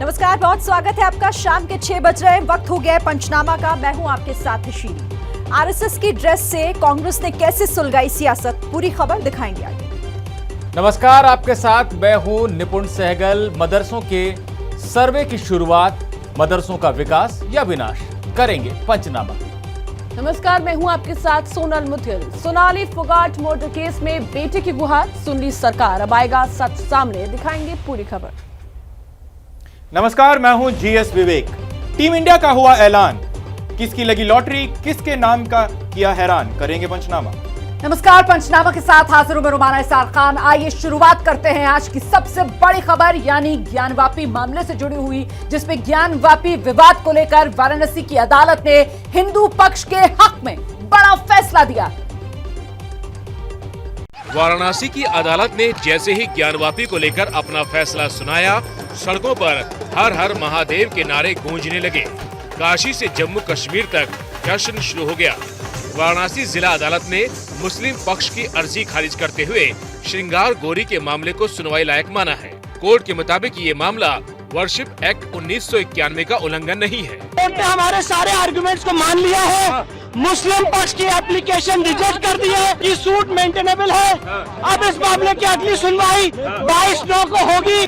नमस्कार, बहुत स्वागत है आपका। शाम के 6 बज रहे हैं, वक्त हो गया है पंचनामा का। मैं हूं आपके साथ शीरी। आरएसएस की ड्रेस से कांग्रेस ने कैसे सुलगाई सियासत, पूरी खबर दिखाएंगे आगे। नमस्कार, आपके साथ मैं हूं निपुण सहगल। मदरसों के सर्वे की शुरुआत, मदरसों का विकास या विनाश, करेंगे पंचनामा। नमस्कार, मैं हूं आपके साथ सोनल मुथिल। सोनाली फोगाट मर्डर केस में बेटे की गुहार सुन ली सरकार, अब आएगा सच सामने, दिखाएंगे पूरी खबर। नमस्कार, मैं हूं जीएस विवेक। टीम इंडिया का हुआ ऐलान, किसकी लगी लॉटरी, किसके नाम का किया हैरान, करेंगे पंचनामा। नमस्कार, पंचनामा के साथ हाजिर हूं मैं रुमाना इसार खान। आइए शुरुआत करते हैं आज की सबसे बड़ी खबर, यानी ज्ञानवापी मामले से जुड़ी हुई, जिसमें ज्ञानवापी विवाद को लेकर वाराणसी की अदालत ने हिंदू पक्ष के हक में बड़ा फैसला दिया। वाराणसी की अदालत ने जैसे ही ज्ञानवापी को लेकर अपना फैसला सुनाया, सड़कों पर हर हर महादेव के नारे गूंजने लगे। काशी से जम्मू कश्मीर तक जश्न शुरू हो गया। वाराणसी जिला अदालत ने मुस्लिम पक्ष की अर्जी खारिज करते हुए श्रृंगार गोरी के मामले को सुनवाई लायक माना है। कोर्ट के मुताबिक ये मामला वर्शिप एक्ट 1991 का उल्लंघन नहीं है। कोर्ट ने हमारे सारे आर्गुमेंट्स को मान लिया है। मुस्लिम पक्ष की एप्लीकेशन रिजेक्ट कर दी है कि सूट मेंटेनेबल है। अब इस मामले की अगली सुनवाई 22/9 को होगी।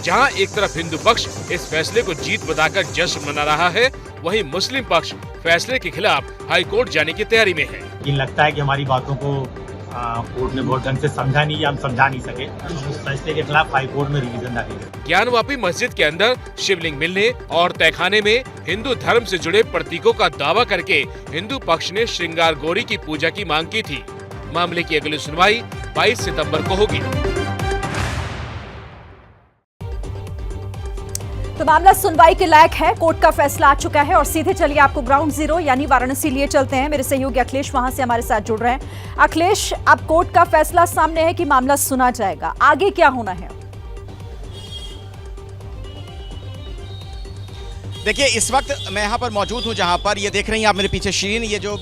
जहां एक तरफ हिंदू पक्ष इस फैसले को जीत बताकर जश्न मना रहा है, वहीं मुस्लिम पक्ष फैसले के खिलाफ हाई कोर्ट जाने की तैयारी में है। ये लगता है कि हमारी बातों को कोर्ट ने बहुत ढंग से समझा नहीं, या हम समझा नहीं सके। उस फैसले के खिलाफ हाई कोर्ट में रिवीजन डाली गई। ज्ञानवापी मस्जिद के अंदर शिवलिंग मिलने और तहखाने में हिंदू धर्म से जुड़े प्रतीकों का दावा करके हिंदू पक्ष ने श्रृंगार गौरी की पूजा की मांग की थी। मामले की अगली सुनवाई 22 सितंबर को होगी। तो मामला सुनवाई के लायक है, कोर्ट का फैसला आ चुका है। और सीधे चलिए आपको ग्राउंड जीरो यानी वाराणसी लिए चलते हैं। मेरे सहयोगी अखिलेश वहां से हमारे साथ जुड़ रहे हैं। अखिलेश, अब कोर्ट का फैसला सामने है कि मामला सुना जाएगा, आगे क्या होना है? देखिए, इस वक्त मैं यहाँ पर मौजूद हूँ जहाँ पर ये देख रही हैं आप मेरे पीछे शीरीन, ये जो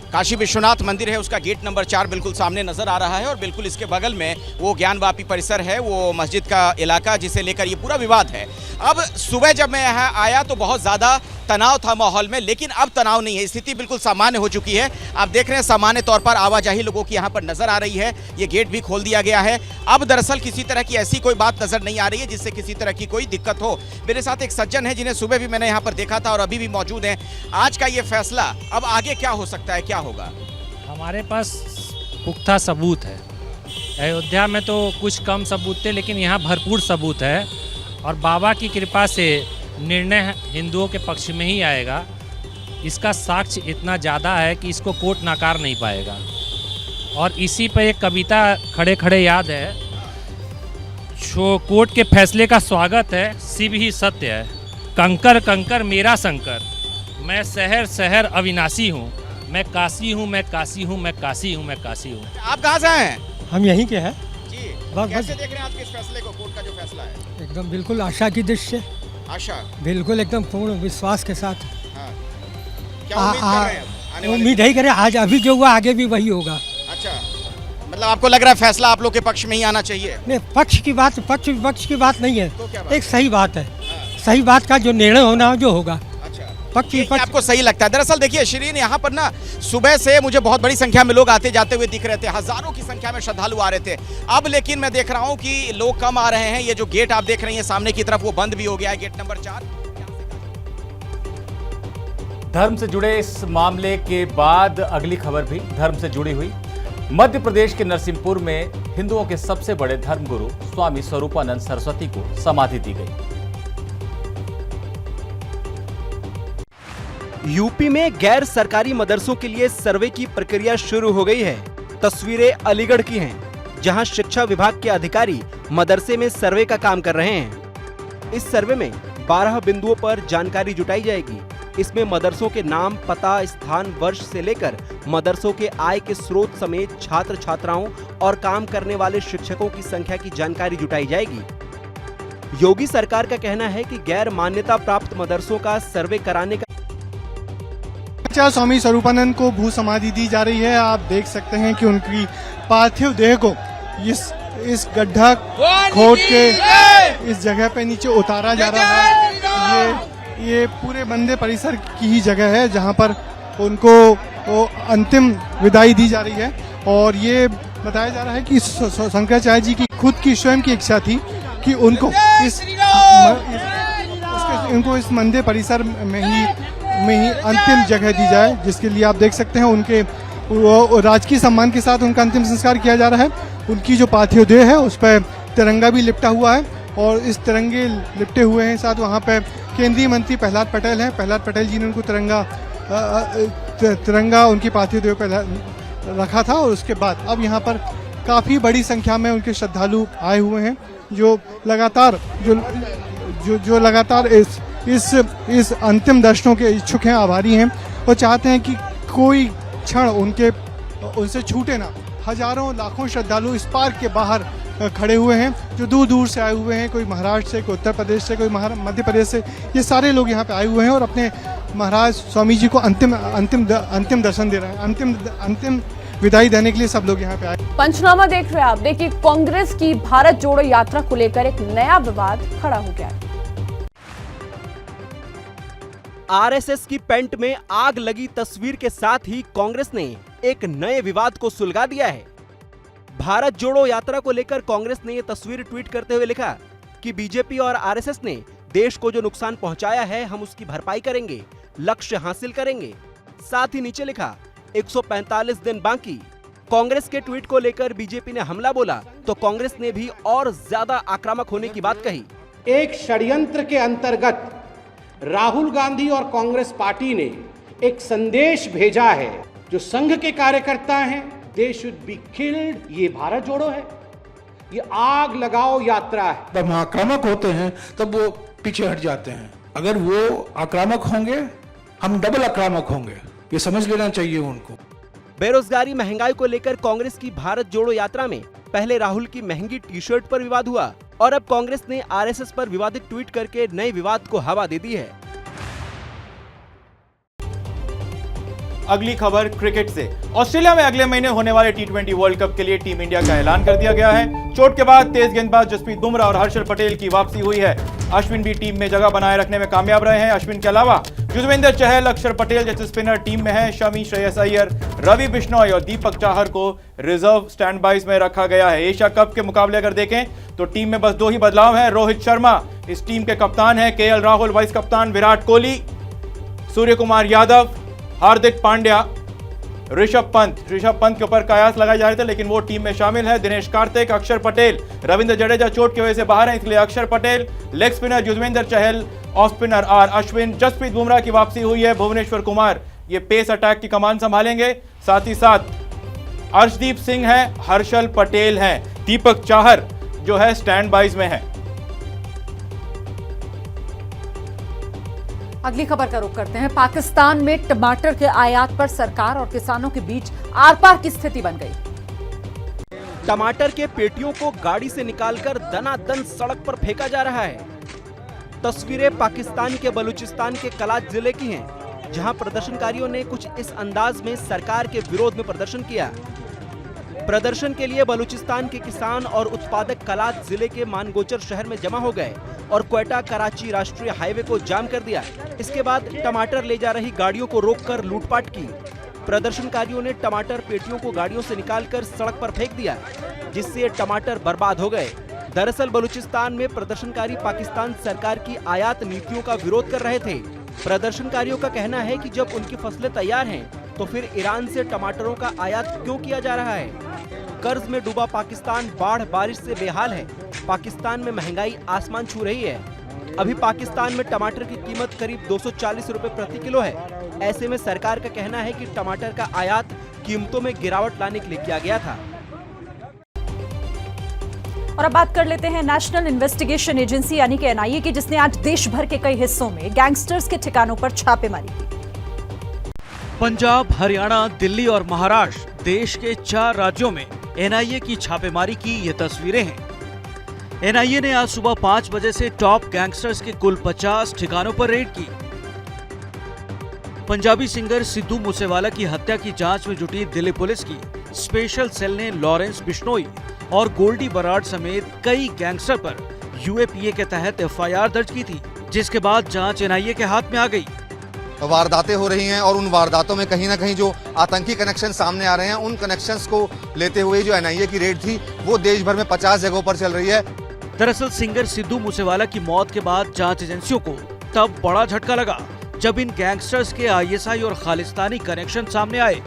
काशी विश्वनाथ मंदिर है उसका गेट नंबर 4 बिल्कुल सामने नजर आ रहा है। और बिल्कुल इसके बगल में वो ज्ञानवापी परिसर है, वो मस्जिद का इलाका जिसे लेकर ये पूरा विवाद है। अब सुबह जब मैं यहाँ आया तो बहुत ज़्यादा तनाव था माहौल में, लेकिन अब तनाव नहीं है, स्थिति बिल्कुल सामान्य हो चुकी है। आप देख रहे हैं सामान्य तौर पर आवाजाही लोगों की यहाँ पर नजर आ रही है। ये गेट भी खोल दिया गया है। अब दरअसल किसी तरह की ऐसी कोई बात नजर नहीं आ रही है जिससे किसी तरह की कोई दिक्कत हो। मेरे साथ एक सज्जन है जिन्हें सुबह भी मैंने यहाँ पर देखा था और अभी भी मौजूद हैं। आज का ये फैसला, अब आगे क्या हो सकता है, क्या होगा? हमारे पास पुख्ता सबूत है। अयोध्या में तो कुछ कम सबूत थे, लेकिन यहाँ भरपूर सबूत है। और बाबा की कृपा से निर्णय हिंदुओं के पक्ष में ही आएगा। इसका साक्ष्य इतना ज़्यादा है कि इसको कोर्ट नकार नहीं पाएगा। और इसी पर एक कविता खड़े खड़े याद है, जो कोर्ट के फैसले का स्वागत है, शिव ही सत्य है, कंकर कंकर मेरा शंकर, मैं शहर शहर अविनाशी हूँ, मैं काशी हूँ, मैं काशी हूँ, मैं काशी हूँ, मैं काशी हूँ। आप कहाँ से हैं? हम यहीं के हैं जी। बस कैसे देख रहे हैं आज के इस फैसले को, कोर्ट का जो फैसला है? एकदम बिल्कुल आशा की दृष्टि से, आशा बिल्कुल एकदम पूर्ण विश्वास के साथ। हाँ। क्या उम्मीद कर रहे हैं आने वाले? उम्मीद ही करें आज अभी जो हुआ आगे भी वही होगा। अच्छा, मतलब आपको लग रहा है फैसला आप लोग के पक्ष में ही आना चाहिए? नहीं, पक्ष की बात, पक्ष विपक्ष की बात नहीं है, तो क्या बात? एक सही बात है। सही बात का जो निर्णय होना हो जो होगा। पक्ष विपक्ष आपको सही लगता है? दरअसल देखिए शीरीन, यहाँ पर ना सुबह से मुझे बहुत बड़ी संख्या में लोग आते जाते हुए दिख रहे थे, हजारों की संख्या में श्रद्धालु आ रहे थे। अब लेकिन मैं देख रहा हूँ कि लोग कम आ रहे हैं। ये जो गेट आप देख रही हैं सामने की तरफ, वो बंद भी हो गया है, गेट नंबर 4। धर्म से जुड़े इस मामले के बाद अगली खबर भी धर्म से जुड़ी हुई। मध्य प्रदेश के नरसिंहपुर में हिंदुओं के सबसे बड़े धर्मगुरु स्वामी स्वरूपानंद सरस्वती को समाधि दी गई। यूपी में गैर सरकारी मदरसों के लिए सर्वे की प्रक्रिया शुरू हो गई है। तस्वीरें अलीगढ़ की हैं, जहां शिक्षा विभाग के अधिकारी मदरसे में सर्वे का काम कर रहे हैं। इस सर्वे में 12 बिंदुओं पर जानकारी जुटाई जाएगी। इसमें मदरसों के नाम, पता, स्थान, वर्ष से लेकर मदरसों के आय के स्रोत समेत छात्र छात्राओं और काम करने वाले शिक्षकों की संख्या की जानकारी जुटाई जाएगी। योगी सरकार का कहना है कि गैर मान्यता प्राप्त मदरसों का सर्वे कराने का स्वामी स्वरूपानंद को भू समाधि दी जा रही है। आप देख सकते हैं कि उनकी पार्थिव देह को इस गड्ढा खोद के इस जगह पे नीचे उतारा जा रहा है। ये पूरे मंदिर परिसर की ही जगह है जहाँ पर उनको अंतिम विदाई दी जा रही है। और ये बताया जा रहा है कि शंकराचार्य जी की खुद की स्वयं की इच्छा थी कि उनको इस मंदिर परिसर में ही अंतिम जगह दी जाए, जिसके लिए आप देख सकते हैं उनके राजकीय सम्मान के साथ उनका अंतिम संस्कार किया जा रहा है। उनकी जो पार्थिव देह है उस पर तिरंगा भी लिपटा हुआ है और इस तिरंगे लिपटे हुए हैं साथ वहाँ पे केंद्रीय मंत्री प्रहलाद पटेल हैं। प्रहलाद पटेल जी ने उनको तिरंगा उनकी पार्थिव देह पर रखा था। और उसके बाद अब यहाँ पर काफ़ी बड़ी संख्या में उनके श्रद्धालु आए हुए हैं जो लगातार इस अंतिम दर्शनों के इच्छुक हैं, आभारी हैं और चाहते हैं कि कोई क्षण उनसे छूटे ना। हजारों लाखों श्रद्धालु इस पार्क के बाहर खड़े हुए हैं जो दूर दूर से आए हुए हैं, कोई महाराष्ट्र से, कोई उत्तर प्रदेश से, कोई मध्य प्रदेश से। ये सारे लोग यहाँ पे आए हुए हैं और अपने महाराज स्वामी जी को अंतिम दर्शन दे रहे हैं, अंतिम विदाई देने के लिए सब लोग यहाँ पे आए। पंचनामा देख रहे हैं आप। देखिए, कांग्रेस की भारत जोड़ो यात्रा को लेकर एक नया विवाद खड़ा हो गया है। आरएसएस की पेंट में आग लगी तस्वीर के साथ ही कांग्रेस ने एक नए विवाद को सुलगा दिया है। भारत जोड़ो यात्रा को लेकर कांग्रेस ने यह तस्वीर ट्वीट करते हुए लिखा कि बीजेपी और आरएसएस ने देश को जो नुकसान पहुंचाया है हम उसकी भरपाई करेंगे, लक्ष्य हासिल करेंगे। साथ ही नीचे लिखा 145 दिन बाकी। कांग्रेस के ट्वीट को लेकर बीजेपी ने हमला बोला तो कांग्रेस ने भी और ज्यादा आक्रामक होने की बात कही। एक षड्यंत्र के अंतर्गत राहुल गांधी और कांग्रेस पार्टी ने एक संदेश भेजा है जो संघ के कार्यकर्ता हैं, दे शुड बी किल्ड। ये भारत जोड़ो है, ये आग लगाओ यात्रा है। जब आक्रामक होते हैं तब वो पीछे हट जाते हैं। अगर वो आक्रामक होंगे हम डबल आक्रामक होंगे, ये समझ लेना चाहिए उनको। बेरोजगारी महंगाई को लेकर कांग्रेस की भारत जोड़ो यात्रा में पहले राहुल की महंगी टी शर्ट पर विवाद हुआ और अब कांग्रेस ने आरएसएस पर विवादित ट्वीट करके नए विवाद को हवा दे दी है। अगली खबर क्रिकेट से। ऑस्ट्रेलिया में अगले महीने होने वाले टी20 वर्ल्ड कप के लिए टीम इंडिया का ऐलान कर दिया गया है। चोट के बाद तेज गेंदबाज जसप्रीत बुमराह और हर्षल पटेल की वापसी हुई है। अश्विन भी टीम में जगह बनाए रखने में कामयाब रहे हैं। अश्विन के अलावा युजवेंद्र चहल, अक्षर पटेल जैसे स्पिनर टीम में हैं। शमी, श्रेयस अय्यर, रवि बिश्नोई और दीपक चाहर को रिजर्व स्टैंड बाइज में रखा गया है। एशिया कप के मुकाबले अगर देखें तो टीम में बस 2 ही बदलाव हैं। रोहित शर्मा इस टीम के कप्तान हैं, केएल राहुल वाइस कप्तान, विराट कोहली, सूर्य कुमार यादव, हार्दिक पांड्या, ऋषभ पंत के ऊपर कयास लगाए जा रहे थे लेकिन वो टीम में शामिल है। दिनेश कार्तिक, अक्षर पटेल, रविंद्र जडेजा चोट की वजह से बाहर हैं, इसलिए Axar Patel, leg spinner Yuzvendra Chahal, off spinner R Ashwin. Jasprit Bumrah की वापसी हुई है। भुवनेश्वर कुमार ये पेस अटैक की कमान संभालेंगे। साथ ही साथ अर्शदीप सिंह है, हर्षल पटेल हैं, दीपक चाहर जो है स्टैंड बाइज में है। अगली खबर का रुख करते हैं। पाकिस्तान में टमाटर के आयात पर सरकार और किसानों के बीच आर पार की स्थिति बन गई। टमाटर के पेटियों को गाड़ी से निकालकर दनादन सड़क पर फेंका जा रहा है। तस्वीरें पाकिस्तान के बलूचिस्तान के कलाच जिले की हैं, जहां प्रदर्शनकारियों ने कुछ इस अंदाज में सरकार के विरोध में प्रदर्शन किया। प्रदर्शन के लिए बलूचिस्तान के किसान और उत्पादक कलाच जिले के मानगोचर शहर में जमा हो गए और क्वेटा कराची राष्ट्रीय हाईवे को जाम कर दिया। इसके बाद टमाटर ले जा रही गाड़ियों को रोककर लूटपाट की। प्रदर्शनकारियों ने टमाटर पेटियों को गाड़ियों से निकालकर सड़क पर फेंक दिया, जिससे ये टमाटर बर्बाद हो गए। दरअसल बलूचिस्तान में प्रदर्शनकारी पाकिस्तान सरकार की आयात नीतियों का विरोध कर रहे थे। प्रदर्शनकारियों का कहना है कि जब उनकी फसलें तैयार हैं, तो फिर ईरान से टमाटरों का आयात क्यों किया जा रहा है। कर्ज में डूबा पाकिस्तान बाढ़ बारिश से बेहाल है। पाकिस्तान में महंगाई आसमान छू रही है। अभी पाकिस्तान में टमाटर की कीमत करीब 240 रुपए प्रति किलो है। ऐसे में सरकार का कहना है कि टमाटर का आयात कीमतों में गिरावट लाने के लिए किया गया था। और अब बात कर लेते हैं नेशनल इन्वेस्टिगेशन एजेंसी यानी कि एनआईए की, जिसने आज देश भर के कई हिस्सों में गैंगस्टर्स के ठिकानों पर छापेमारी की। पंजाब, हरियाणा, दिल्ली और महाराष्ट्र देश के 4 राज्यों में एनआईए की छापेमारी की ये तस्वीरें हैं। एनआईए ने आज सुबह 5 बजे से टॉप गैंगस्टर्स के कुल 50 ठिकानों पर रेड की। पंजाबी सिंगर सिद्धू मूसेवाला की हत्या की जांच में जुटी दिल्ली पुलिस की स्पेशल सेल ने लॉरेंस बिश्नोई और गोल्डी बराड समेत कई गैंगस्टर पर यूएपीए के तहत एफआईआर दर्ज की थी, जिसके बाद जांच एनआईए के हाथ में आ गई। वारदातें हो रही हैं और उन वारदातों में कहीं ना कहीं जो आतंकी कनेक्शन सामने आ रहे हैं, उन कनेक्शंस को लेते हुए जो एनआईए की रेड थी वो देश भर में 50 जगहों पर चल रही है। दरअसल सिंगर सिद्धू मूसेवाला की मौत के बाद जांच एजेंसियों को तब बड़ा झटका लगा जब इन गैंगस्टर्स के आईएसआई और खालिस्तानी कनेक्शन सामने आए।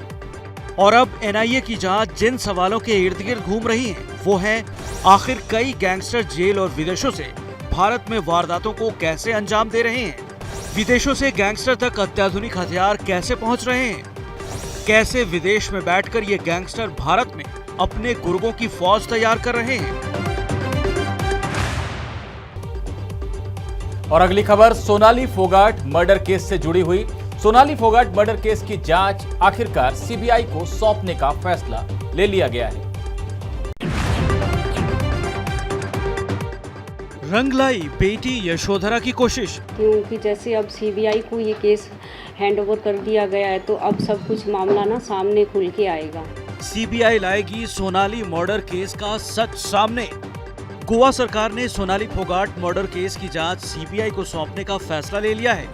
और अब एनआईए की जांच जिन सवालों के इर्द गिर्द घूम रही है वो है, आखिर कई गैंगस्टर जेल और विदेशों से भारत में वारदातों को कैसे अंजाम दे रहे हैं, विदेशों से गैंगस्टर तक अत्याधुनिक हथियार कैसे पहुंच रहे हैं, कैसे विदेश में बैठकर ये गैंगस्टर भारत में अपने गुर्गों की फौज तैयार कर रहे हैं। और अगली खबर सोनाली फोगाट मर्डर केस से जुड़ी हुई। सोनाली फोगाट मर्डर केस की जांच आखिरकार सीबीआई को सौंपने का फैसला ले लिया गया है। रंग लाई बेटी यशोधरा की कोशिश, क्योंकि जैसे अब सीबीआई को ये केस हैंडओवर कर दिया गया है तो अब सब कुछ मामला ना सामने खुल के आएगा। सीबीआई लाएगी सोनाली मर्डर केस का सच सामने। गोवा सरकार ने सोनाली फोगाट मर्डर केस की जांच सीबीआई को सौंपने का फैसला ले लिया है।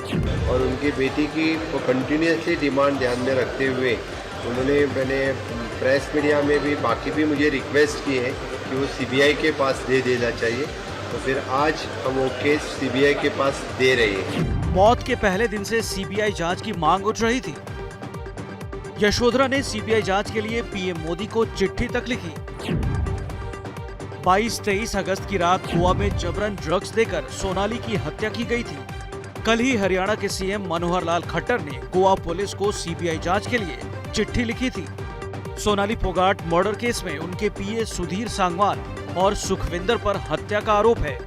और उनकी बेटी की कंटिन्यूसली डिमांड ध्यान में रखते हुए मैंने प्रेस मीडिया में भी बाकी भी मुझे रिक्वेस्ट की है कि वो सीबीआई के पास दे देना चाहिए, तो फिर आज हम वो केस सीबीआई के पास दे रहे हैं। मौत के पहले दिन से सीबीआई जांच की मांग उठ रही थी। यशोधरा ने सीबीआई जांच के लिए पीएम मोदी को चिट्ठी तक लिखी। 22-23 अगस्त की रात गोवा में जबरन ड्रग्स देकर सोनाली की हत्या की गई थी। कल ही हरियाणा के सीएम मनोहर लाल खट्टर ने गोवा पुलिस को सीबीआई जांच के लिए चिट्ठी लिखी थी। सोनाली फोगाट मर्डर केस में उनके पीए सुधीर सांगवान और सुखविंदर पर हत्या का आरोप है।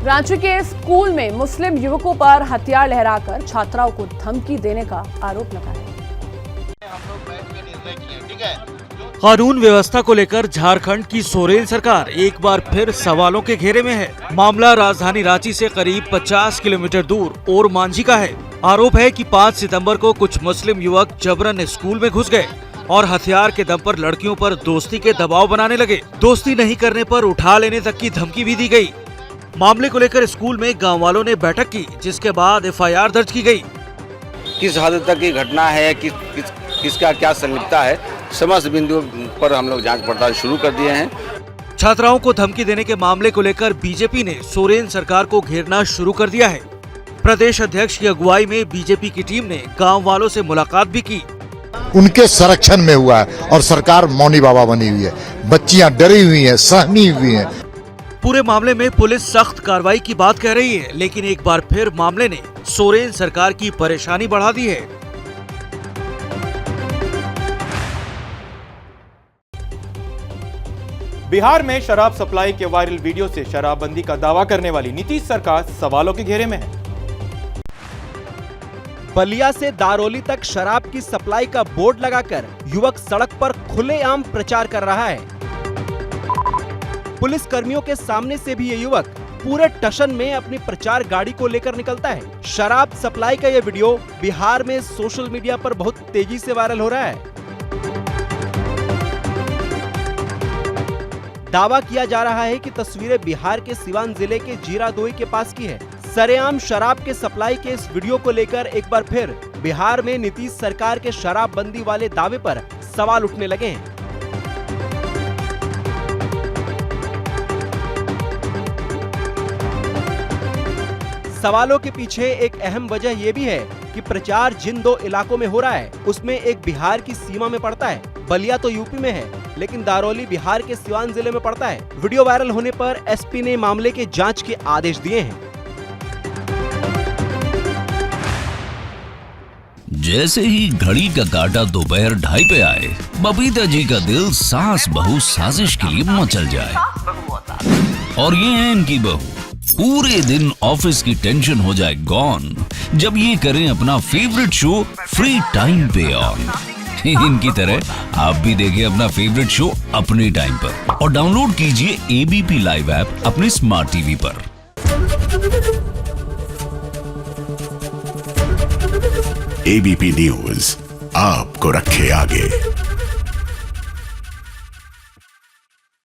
रांची के स्कूल में मुस्लिम युवकों पर हथियार लहराकर छात्राओं को धमकी देने का आरोप लगा है। कानून व्यवस्था को लेकर झारखंड की सोरेन सरकार एक बार फिर सवालों के घेरे में है। मामला राजधानी रांची से करीब 50 किलोमीटर दूर और मांझी का है। आरोप है कि 5 सितंबर को कुछ मुस्लिम युवक जबरन स्कूल में घुस गए और हथियार के दम पर लड़कियों पर दोस्ती के दबाव बनाने लगे। दोस्ती नहीं करने पर उठा लेने तक की धमकी भी दी गई। मामले को लेकर स्कूल में गाँव वालों ने बैठक की, जिसके बाद एफआईआर दर्ज की गई। किस हद तक की घटना है, किसका क्या संलिप्तता है, समस्त बिंदुओं पर हम लोग जांच पड़ताल शुरू कर दिए हैं। छात्राओं को धमकी देने के मामले को लेकर बीजेपी ने सोरेन सरकार को घेरना शुरू कर दिया है। प्रदेश अध्यक्ष की अगुवाई में बीजेपी की टीम ने गांव वालों से मुलाकात भी की। उनके संरक्षण में हुआ है और सरकार मौनी बाबा बनी हुई है। बच्चियां डरी हुई हैं, सहमी हुई हैं। पूरे मामले में पुलिस सख्त कार्रवाई की बात कह रही है, लेकिन एक बार फिर मामले ने सोरेन सरकार की परेशानी बढ़ा दी है। बिहार में शराब सप्लाई के वायरल वीडियो से शराबबंदी का दावा करने वाली नीतीश सरकार सवालों के घेरे में है। बलिया से दारोली तक शराब की सप्लाई का बोर्ड लगाकर युवक सड़क पर खुलेआम प्रचार कर रहा है। पुलिस कर्मियों के सामने से भी ये युवक पूरे टशन में अपनी प्रचार गाड़ी को लेकर निकलता है। शराब सप्लाई का ये वीडियो बिहार में सोशल मीडिया पर बहुत तेजी से वायरल हो रहा है। दावा किया जा रहा है कि तस्वीरें बिहार के सिवान जिले के जीरादोई के पास की है। सरेआम शराब के सप्लाई के इस वीडियो को लेकर एक बार फिर बिहार में नीतीश सरकार के शराबबंदी वाले दावे पर सवाल उठने लगे हैं। सवालों के पीछे एक अहम वजह यह भी है कि प्रचार जिन दो इलाकों में हो रहा है उसमें एक बिहार की सीमा में पड़ता है। बलिया तो यूपी में है, लेकिन दारोली बिहार के सिवान जिले में पड़ता है। वीडियो वायरल होने पर एसपी ने मामले के जांच के आदेश दिए हैं। जैसे ही घड़ी का काटा दोपहर 2:30 पे आए, बबीता जी का दिल सास बहू साजिश के लिए मचल जाए। और ये है इनकी बहू, पूरे दिन ऑफिस की टेंशन हो जाए गॉन जब ये करें अपना फेवरेट शो फ्री टाइम पे ऑन। इनकी तरह आप भी देखें अपना फेवरेट शो अपने टाइम पर और डाउनलोड कीजिए एबीपी लाइव ऐप अपने स्मार्ट टीवी पर। एबीपी न्यूज आपको रखे आगे।